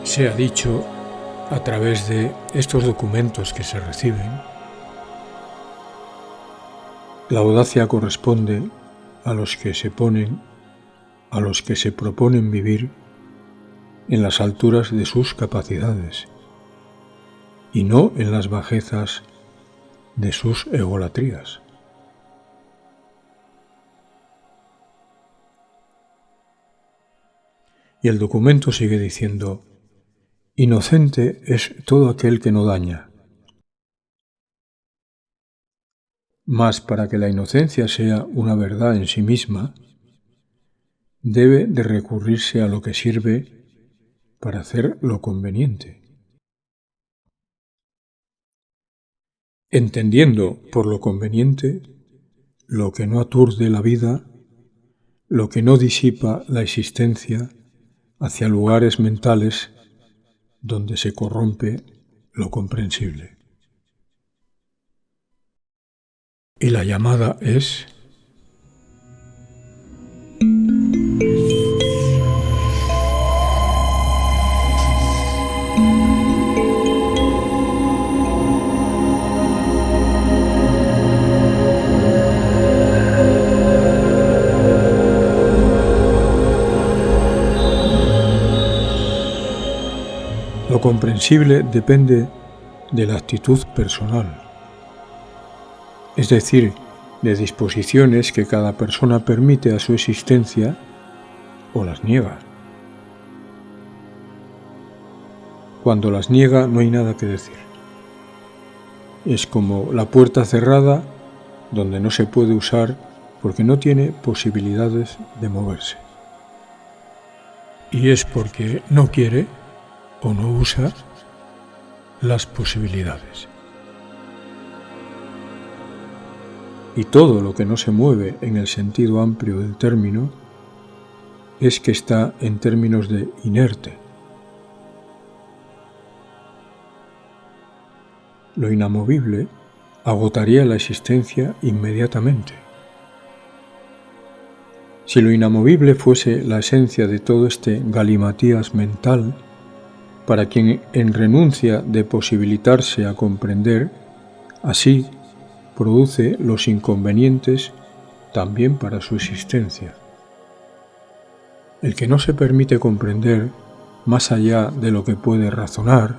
Se ha dicho a través de estos documentos que se reciben, la audacia corresponde a los que se proponen vivir en las alturas de sus capacidades y no en las bajezas de sus egolatrías. Y el documento sigue diciendo: inocente es todo aquel que no daña. Mas para que la inocencia sea una verdad en sí misma, debe de recurrirse a lo que sirve para hacer lo conveniente. Entendiendo por lo conveniente lo que no aturde la vida, lo que no disipa la existencia hacia lugares mentales donde se corrompe lo comprensible. Y la llamada es: lo comprensible depende de la actitud personal, es decir, de disposiciones que cada persona permite a su existencia o las niega. Cuando las niega no hay nada que decir. Es como la puerta cerrada donde no se puede usar porque no tiene posibilidades de moverse. Y es porque no quiere o no usa las posibilidades. Y todo lo que no se mueve en el sentido amplio del término es que está en términos de inerte. Lo inamovible agotaría la existencia inmediatamente. Si lo inamovible fuese la esencia de todo este galimatías mental, para quien en renuncia de posibilitarse a comprender, así produce los inconvenientes también para su existencia. El que no se permite comprender más allá de lo que puede razonar,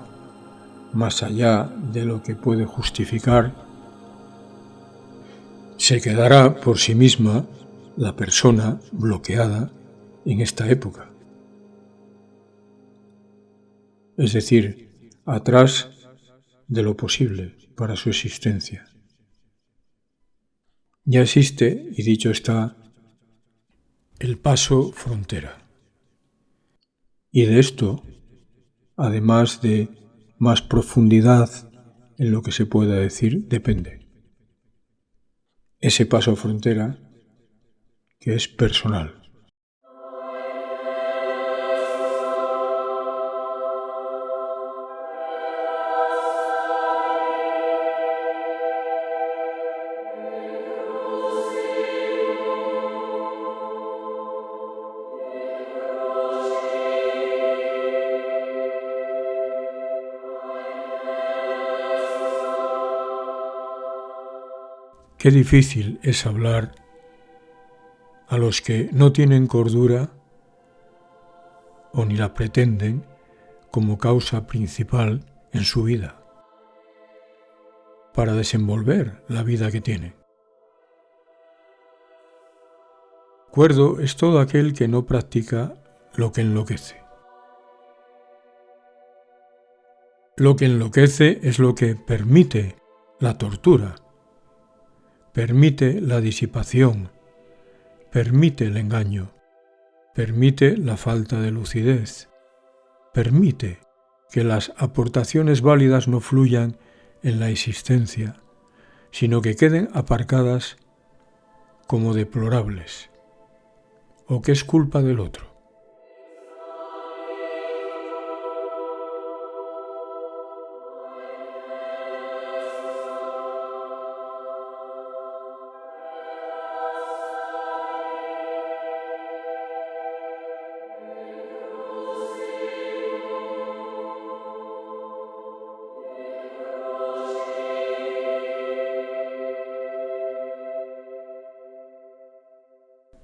más allá de lo que puede justificar, se quedará por sí misma la persona bloqueada en esta época. Es decir, atrás de lo posible para su existencia. Ya existe, y dicho está, el paso frontera. Y de esto, además de más profundidad en lo que se pueda decir, depende. Ese paso frontera que es personal. Qué difícil es hablar a los que no tienen cordura o ni la pretenden como causa principal en su vida, para desenvolver la vida que tienen. Cuerdo es todo aquel que no practica lo que enloquece. Lo que enloquece es lo que permite la tortura, permite la disipación, permite el engaño, permite la falta de lucidez, permite que las aportaciones válidas no fluyan en la existencia, sino que queden aparcadas como deplorables, o que es culpa del otro.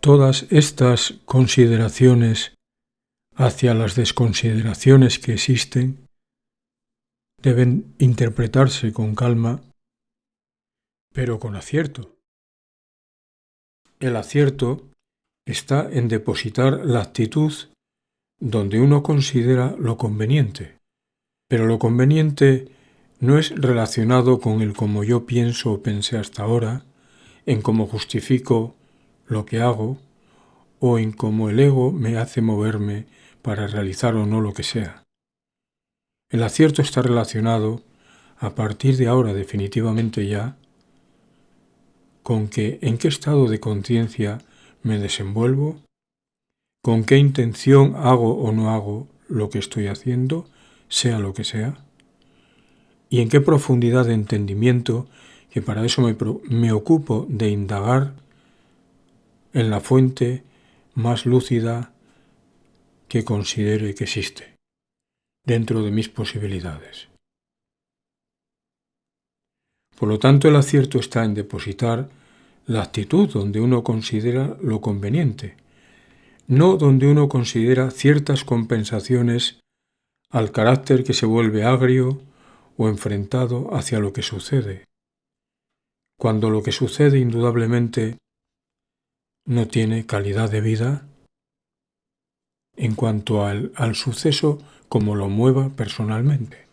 Todas estas consideraciones hacia las desconsideraciones que existen deben interpretarse con calma, pero con acierto. El acierto está en depositar la actitud donde uno considera lo conveniente, pero lo conveniente no es relacionado con el como yo pienso o pensé hasta ahora, en cómo justifico lo que hago o en cómo el ego me hace moverme para realizar o no lo que sea. El acierto está relacionado, a partir de ahora definitivamente ya, con que en qué estado de conciencia me desenvuelvo, con qué intención hago o no hago lo que estoy haciendo, sea lo que sea, y en qué profundidad de entendimiento, que para eso me ocupo de indagar en la fuente más lúcida que considere que existe, dentro de mis posibilidades. Por lo tanto, el acierto está en depositar la actitud donde uno considera lo conveniente, no donde uno considera ciertas compensaciones al carácter que se vuelve agrio o enfrentado hacia lo que sucede, cuando lo que sucede indudablemente no tiene calidad de vida en cuanto al suceso como lo mueva personalmente.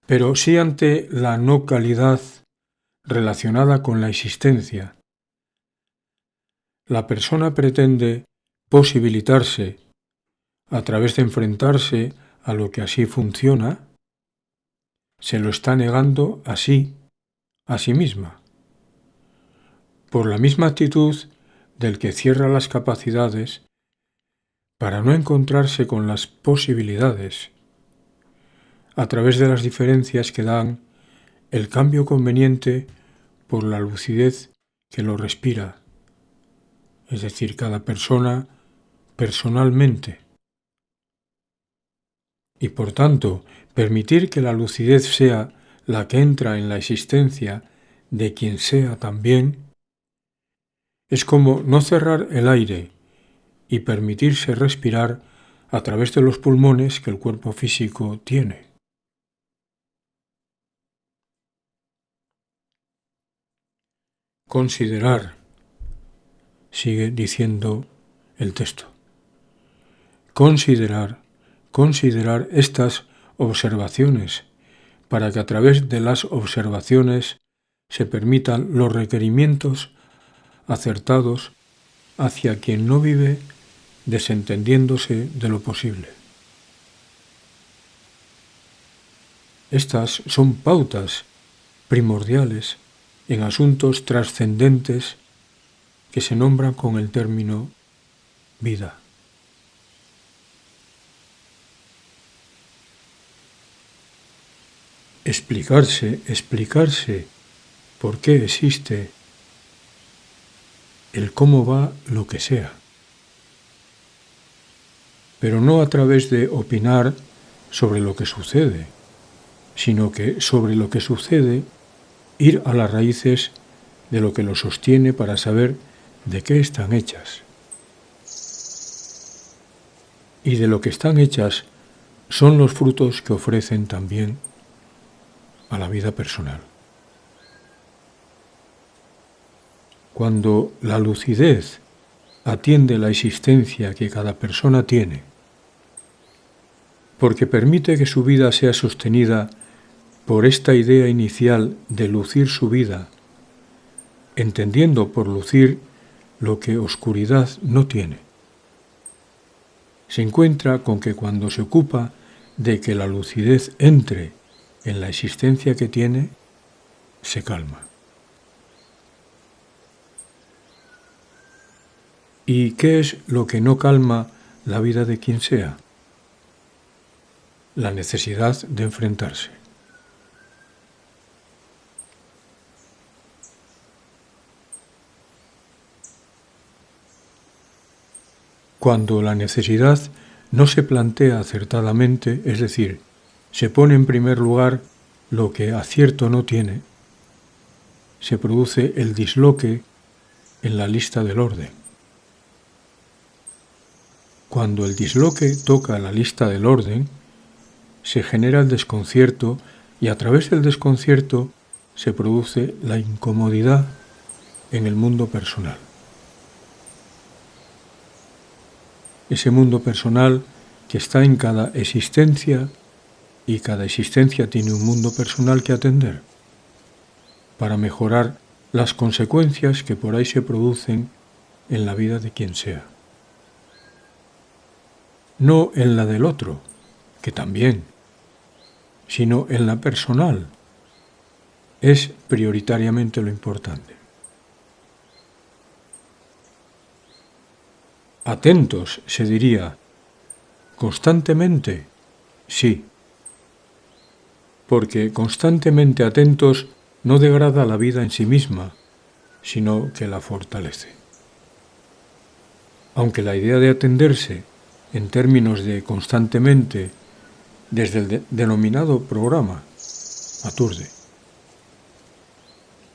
Pero sí ante la no calidad relacionada con la existencia. La persona pretende posibilitarse a través de enfrentarse a lo que así funciona, se lo está negando así, a sí misma, por la misma actitud del que cierra las capacidades para no encontrarse con las posibilidades, a través de las diferencias que dan el cambio conveniente por la lucidez que lo respira, es decir, cada persona personalmente. Y por tanto, permitir que la lucidez sea la que entra en la existencia de quien sea también, es como no cerrar el aire y permitirse respirar a través de los pulmones que el cuerpo físico tiene. Considerar, sigue diciendo el texto, considerar estas observaciones para que a través de las observaciones se permitan los requerimientos acertados hacia quien no vive desentendiéndose de lo posible. Estas son pautas primordiales en asuntos trascendentes que se nombran con el término vida. Explicarse por qué existe el cómo va lo que sea, pero no a través de opinar sobre lo que sucede, sino que sobre lo que sucede ir a las raíces de lo que lo sostiene para saber de qué están hechas. Y de lo que están hechas son los frutos que ofrecen también a la vida personal. Cuando la lucidez atiende la existencia que cada persona tiene, porque permite que su vida sea sostenida por esta idea inicial de lucir su vida, entendiendo por lucir lo que oscuridad no tiene, se encuentra con que cuando se ocupa de que la lucidez entre en la existencia que tiene, se calma. ¿Y qué es lo que no calma la vida de quien sea? La necesidad de enfrentarse. Cuando la necesidad no se plantea acertadamente, es decir, se pone en primer lugar lo que acierto no tiene, se produce el disloque en la lista del orden. Cuando el disloque toca la lista del orden, se genera el desconcierto y a través del desconcierto se produce la incomodidad en el mundo personal. Ese mundo personal que está en cada existencia y cada existencia tiene un mundo personal que atender para mejorar las consecuencias que por ahí se producen en la vida de quien sea. No en la del otro, que también, sino en la personal. Es prioritariamente lo importante. Atentos, se diría. ¿Constantemente? Sí. Porque constantemente atentos no degrada la vida en sí misma, sino que la fortalece. Aunque la idea de atenderse en términos de constantemente, desde el denominado programa, aturde.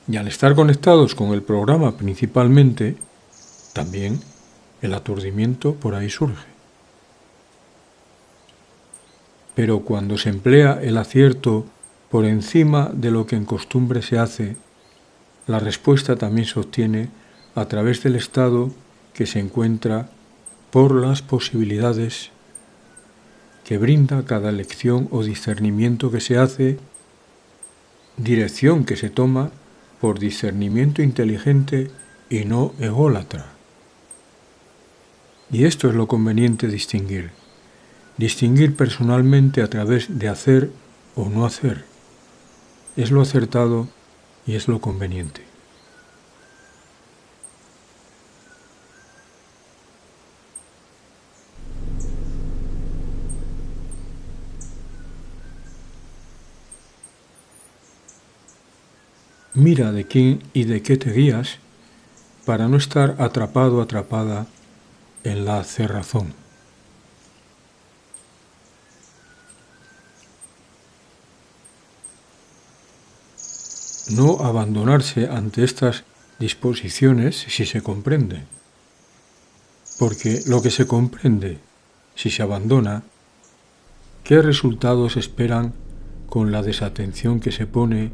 Y al estar conectados con el programa principalmente, también el aturdimiento por ahí surge. Pero cuando se emplea el acierto por encima de lo que en costumbre se hace, la respuesta también se obtiene a través del estado que se encuentra por las posibilidades que brinda cada lección o discernimiento que se hace, dirección que se toma por discernimiento inteligente y no ególatra. Y esto es lo conveniente distinguir. Distinguir personalmente a través de hacer o no hacer. Es lo acertado y es lo conveniente. Mira de quién y de qué te guías para no estar atrapado o atrapada en la cerrazón. No abandonarse ante estas disposiciones si se comprende, porque lo que se comprende, si se abandona, ¿qué resultados esperan con la desatención que se pone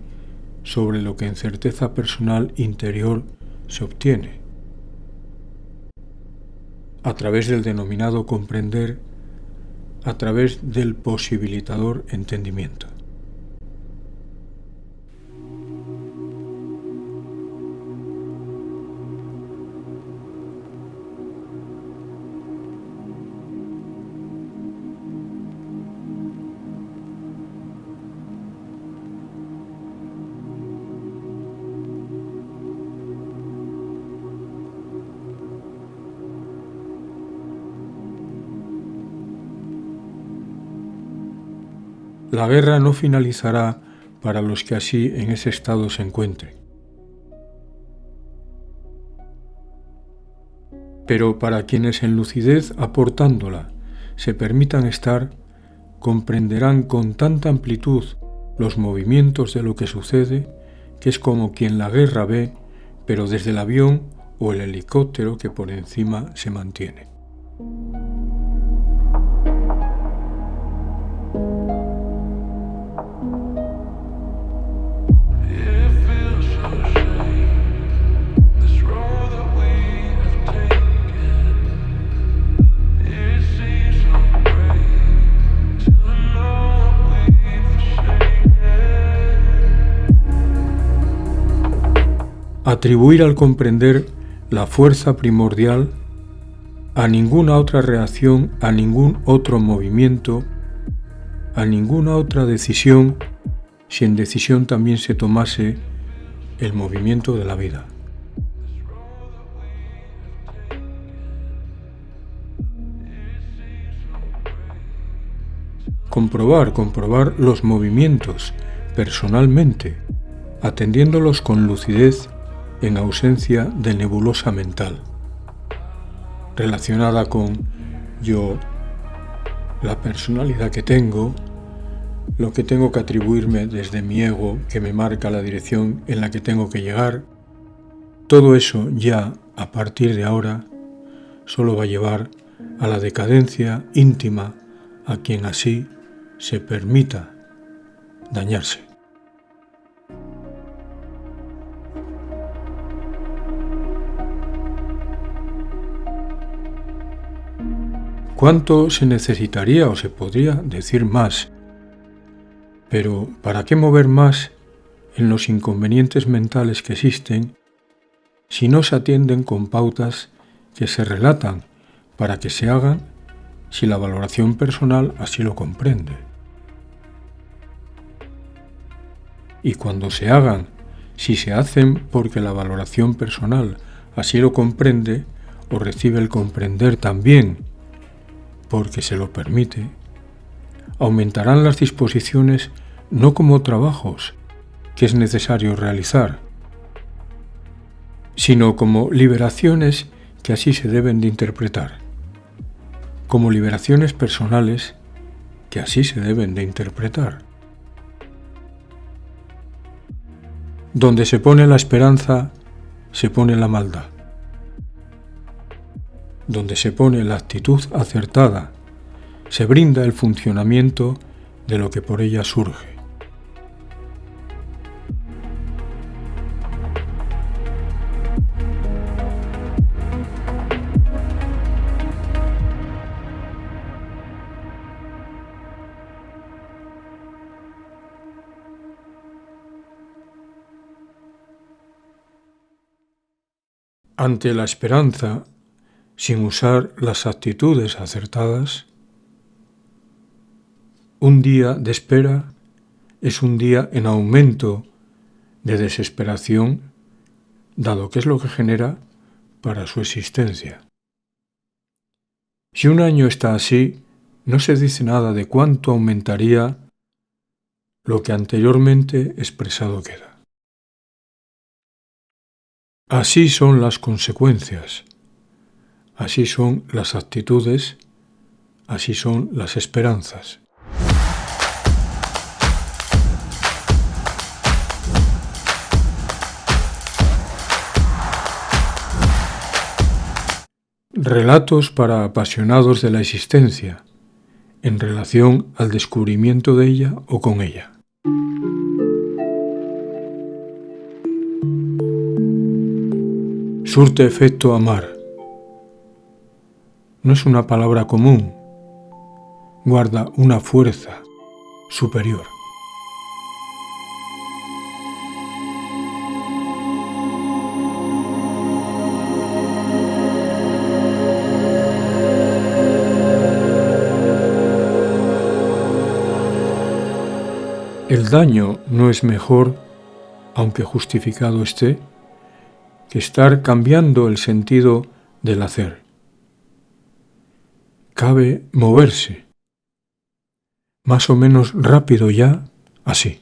sobre lo que en certeza personal interior se obtiene? A través del denominado comprender, a través del posibilitador entendimiento. La guerra no finalizará para los que así en ese estado se encuentren. Pero para quienes en lucidez aportándola se permitan estar, comprenderán con tanta amplitud los movimientos de lo que sucede, que es como quien la guerra ve, pero desde el avión o el helicóptero que por encima se mantiene. Atribuir al comprender la fuerza primordial a ninguna otra reacción, a ningún otro movimiento, a ninguna otra decisión, si en decisión también se tomase el movimiento de la vida. Comprobar los movimientos personalmente, atendiéndolos con lucidez en ausencia de nebulosa mental, relacionada con yo, la personalidad que tengo, lo que tengo que atribuirme desde mi ego que me marca la dirección en la que tengo que llegar, todo eso ya, a partir de ahora, solo va a llevar a la decadencia íntima a quien así se permita dañarse. ¿Cuánto se necesitaría o se podría decir más? Pero ¿para qué mover más en los inconvenientes mentales que existen si no se atienden con pautas que se relatan para que se hagan si la valoración personal así lo comprende? Y cuando se hagan, si se hacen porque la valoración personal así lo comprende o recibe el comprender también porque se lo permite, aumentarán las disposiciones no como trabajos que es necesario realizar, sino como liberaciones que así se deben de interpretar, como liberaciones personales que así se deben de interpretar. Donde se pone la esperanza, se pone la maldad. Donde se pone la actitud acertada, se brinda el funcionamiento de lo que por ella surge. Ante la esperanza, sin usar las actitudes acertadas, un día de espera es un día en aumento de desesperación, dado que es lo que genera para su existencia. Si un año está así, no se dice nada de cuánto aumentaría lo que anteriormente expresado queda. Así son las consecuencias, así son las actitudes, así son las esperanzas. Relatos para apasionados de la existencia, en relación al descubrimiento de ella o con ella. Surte efecto amar. No es una palabra común, guarda una fuerza superior. El daño no es mejor, aunque justificado esté, que estar cambiando el sentido del hacer. Cabe moverse, más o menos rápido ya, así.